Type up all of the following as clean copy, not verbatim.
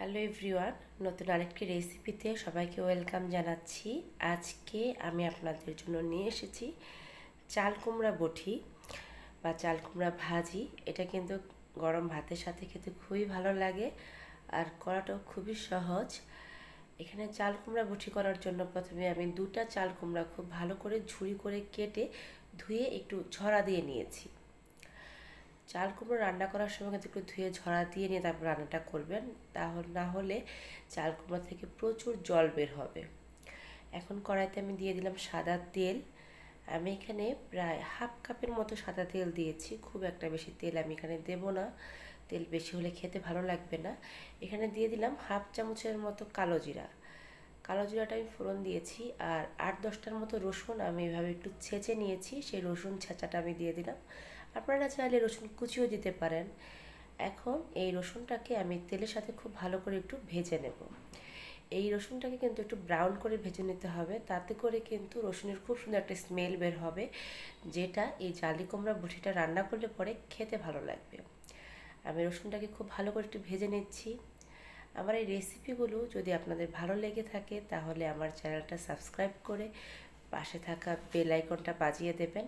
Hello everyone, নতুন আরেকটি রেসিপিতে সবাইকে ওয়েলকাম জানাচ্ছি। আজকে আমি আপনাদের জন্য নিয়ে এসেছি চাল কুমড়া বটি বা চাল কুমড়া ভাজি। এটা কিন্তু গরম ভাতের সাথে খেতে খুবই ভালো লাগে আর করাটাও খুবই সহজ। এখানে চাল কুমড়া বটি করার জন্য প্রথমে আমি দুটা চাল কুমড়া খুব ভালো করে ঝুরি করে কেটে ধুয়ে একটু ঝরা দিয়ে নিয়েছি। চাল কুমড়ো রান্না করার সময় কিন্তু একটু ধুয়ে ঝরা দিয়ে নিয়ে তারপর রান্নাটা করবেন, তাহলে না হলে চাল কুমড়ো থেকে প্রচুর জল বের হবে। এখন কড়াইতে আমি দিয়ে দিলাম সাদা তেল। আমি এখানে প্রায় হাফ কাপের মতো সাদা তেল দিয়েছি, খুব একটা বেশি তেল আমি এখানে দেব না, তেল বেশি হলে খেতে ভালো লাগবে না। এখানে দিয়ে দিলাম হাফ চামচের মতো কালো জিরা। কালো জিরাটা আমি ফোড়ন দিয়েছি, আর 8-10টার মতো রসুন আমি এভাবে একটু ছেঁচে নিয়েছি, সেই রসুন ছেঁচাটা আমি দিয়ে দিলাম। আপনারা চাইলে রসুন কুচিও দিতে পারেন। এখন এই রসুনটাকে আমি তেলের সাথে খুব ভালো করে একটু ভেজে নেব। এই রসুনটাকে কিন্তু একটু ব্রাউন করে ভেজে নিতে হবে, তাতে করে কিন্তু রসুনের খুব সুন্দর একটা স্মেল বের হবে, যেটা এই জালি কুমড়া বটিটা রান্না করলে পরে খেতে ভালো লাগবে। আমি রসুনটাকে খুব ভালো করে একটু ভেজে নিচ্ছি। আমার এই রেসিপিগুলো যদি আপনাদের ভালো লেগে থাকে তাহলে আমার চ্যানেলটা সাবস্ক্রাইব করে পাশে থাকা বেল আইকনটা বাজিয়ে দেবেন।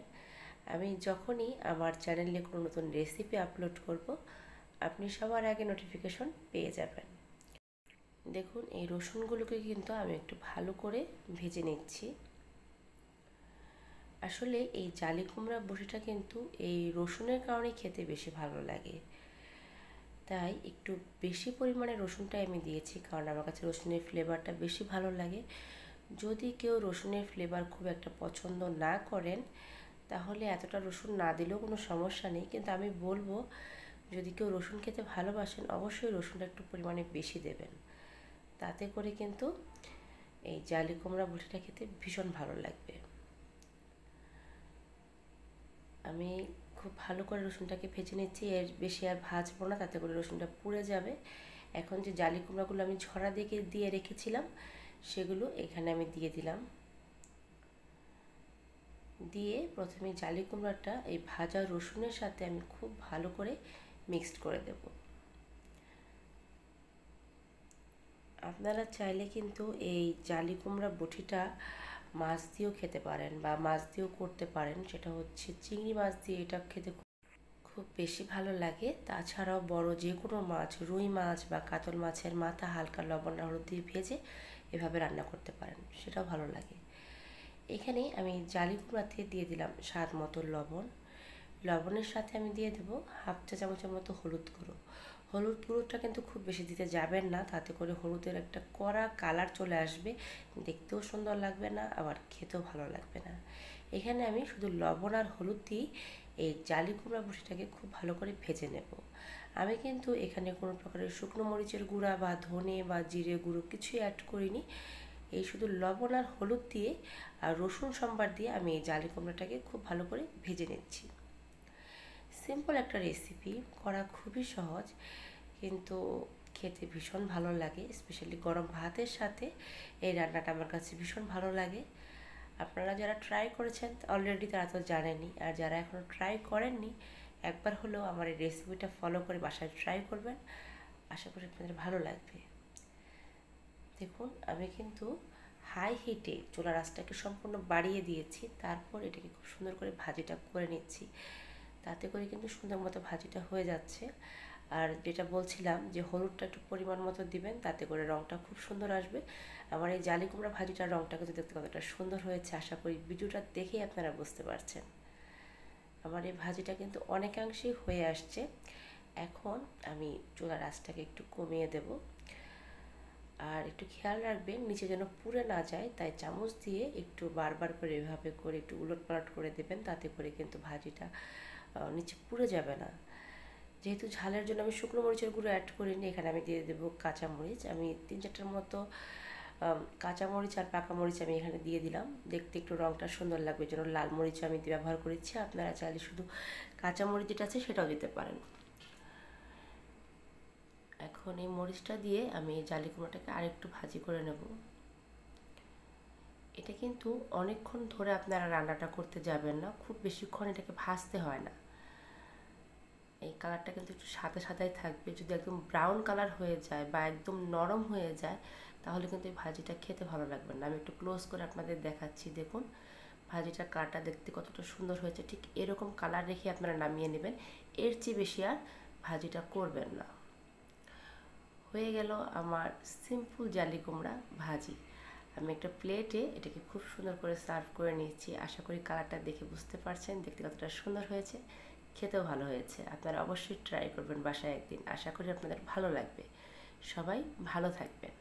আমি যখনই আমার চ্যানেলে কোনো নতুন রেসিপি আপলোড করব, আপনি সবার আগে নোটিফিকেশন পেয়ে যাবেন। দেখুন, এই রসুনগুলোকে কিন্তু আমি একটু ভালো করে ভেজে নিচ্ছি। আসলে এই জালি কুমড়া বড়িটা কিন্তু এই রসুনের কারণে খেতে বেশি ভালো লাগে, তাই একটু বেশি পরিমাণে রসুনটাই আমি দিয়েছি, কারণ আমার কাছে রসুনের ফ্লেভারটা বেশি ভালো লাগে। যদি কেউ রসুনের ফ্লেভার খুব একটা পছন্দ না করেন তাহলে এতটা রসুন না দিলেও কোনো সমস্যা নেই, কিন্তু আমি বলবো যদি কেউ রসুন খেতে ভালোবাসেন অবশ্যই রসুনটা একটু পরিমাণে বেশি দেবেন, তাতে করে কিন্তু এই জালি কুমড়া বড়িটা খেতে ভীষণ ভালো লাগবে। আমি খুব ভালো করে রসুনটাকে ভেজে নিচ্ছি, এর বেশি আর ভাজবো না, তাতে করে রসুনটা পুড়ে যাবে। এখন যে জালি কুমড়াগুলো আমি ঝরা দিয়ে রেখেছিলাম সেগুলো এখানে আমি দিয়ে দিলাম। দিয়ে প্রথমে জালি কুমড়াটা এই ভাজা রসুনের সাথে আমি খুব ভালো করে মিক্সড করে দেব। আপনারা চাইলে কিন্তু এই জালি কুমড়া বটিটা মাছ দিয়েও খেতে পারেন বা মাছ দিয়েও করতে পারেন, সেটা হচ্ছে চিংড়ি মাছ দিয়ে এটা খেতে খুব বেশি ভালো লাগে। তাছাড়াও বড় যে কোনো মাছ, রুই মাছ বা কাতল মাছের মাথা হালকা লবণ হলুদ দিয়ে ভেজে এভাবে রান্না করতে পারেন, সেটাও ভালো লাগে। এখানে আমি জালি কুমড়াতে দিয়ে দিলাম স্বাদ মতো লবণ। লবণের সাথে আমি দিয়ে দেবো হাফ চা চামচের মতো হলুদ গুঁড়ো। হলুদ গুঁড়োটা কিন্তু খুব বেশি দিতে যাবেন না, তাতে করে হলুদের একটা কড়া কালার চলে আসবে, দেখতেও সুন্দর লাগবে না, আবার খেতেও ভালো লাগবে না। এখানে আমি শুধু লবণ আর হলুদ দিয়ে এই জালি কুমড়া বড়িটাকে খুব ভালো করে ভেজে নেব। আমি কিন্তু এখানে কোনো প্রকারের শুকনো মরিচের গুঁড়া বা ধনে বা জিরে গুঁড়ো কিছুই অ্যাড করিনি। এই শুধু লবণ আর হলুদ দিয়ে আর রসুন সম্বার দিয়ে আমি এই জালি কুমড়াটাকে খুব ভালো করে ভেজে নিচ্ছি। সিম্পল একটা রেসিপি, করা খুবই সহজ, কিন্তু খেতে ভীষণ ভালো লাগে। স্পেশালি গরম ভাতের সাথে এই রান্নাটা আমার কাছে ভীষণ ভালো লাগে। আপনারা যারা ট্রাই করেছেন অলরেডি তারা তো জানেনই, আর যারা এখনও ট্রাই করেননি একবার হলেও আমার এই রেসিপিটা ফলো করে বাসায় ট্রাই করবেন, আশা করি আপনাদের ভালো লাগবে। দেখুন, আমি কিন্তু হাই হিটে চুলার আঁচটাকে সম্পূর্ণ বাড়িয়ে দিয়েছি, তারপর এটাকে খুব সুন্দর করে ভাজিটা করে নিচ্ছি, তাতে করে কিন্তু সুন্দর মতো ভাজিটা হয়ে যাচ্ছে। আর যেটা বলছিলাম যে হলুদটা একটু পরিমাণ মতো দিবেন, তাতে করে রঙটা খুব সুন্দর আসবে। আমার এই জালি কুমড়া ভাজিটার রঙটা কিন্তু দেখতে কতটা সুন্দর হয়েছে, আশা করি ভিডিওটা দেখেই আপনারা বুঝতে পারছেন। আমার এই ভাজিটা কিন্তু অনেকাংশেই হয়ে আসছে। এখন আমি চুলার আঁচটাকে একটু কমিয়ে দেব, আর একটু খেয়াল রাখবেন নিচে যেন পুড়ে না যায়, তাই চামচ দিয়ে একটু বারবার করে এভাবে করে একটু উলটপালট করে দেবেন, তাতে করে কিন্তু ভাজিটা নিচে পুড়ে যাবে না। যেহেতু ঝালের জন্য আমি শুকনো মরিচের গুঁড়ো অ্যাড করিনি, এখানে আমি দিয়ে দেবো কাঁচামরিচ। আমি 3-4টার মতো কাঁচামরিচ আর পাকা মরিচ আমি এখানে দিয়ে দিলাম, দেখতে একটু রঙটা সুন্দর লাগবে, যেন লাল মরিচ আমি ব্যবহার করেছি। আপনারা চাইলে শুধু কাঁচামরিচ যেটা আছে সেটাও দিতে পারেন। এখন এই মরিচটা দিয়ে আমি জালি কুমড়াটাকে আরেকটু ভাজি করে নেব। এটা কিন্তু অনেকক্ষণ ধরে আপনারা রান্নাটা করতে যাবেন না, খুব বেশিক্ষণ এটাকে ভাজতে হয় না। এই কালারটা কিন্তু একটু সাদা সাদাই থাকবে। যদি একদম ব্রাউন কালার হয়ে যায় বা একদম নরম হয়ে যায় তাহলে কিন্তু এই ভাজিটা খেতে ভালো লাগবে না। আমি একটু ক্লোজ করে আপনাদের দেখাচ্ছি, দেখুন ভাজিটার কালারটা দেখতে কতটা সুন্দর হয়েছে। ঠিক এরকম কালার রেখে আপনারা নামিয়ে নেবেন, এর চেয়ে বেশি আর ভাজিটা করবেন না। হয়ে গেল আমার সিম্পল জালি কুমড়া ভাজি। আমি একটা প্লেটে এটাকে খুব সুন্দর করে সার্ভ করে নিয়েছি। আশা করি কালারটা দেখে বুঝতে পারছেন দেখতে কতটা সুন্দর হয়েছে, খেতেও ভালো হয়েছে। আপনারা অবশ্যই ট্রাই করবেন বাসায় একদিন, আশা করি আপনাদের ভালো লাগবে। সবাই ভালো থাকবেন।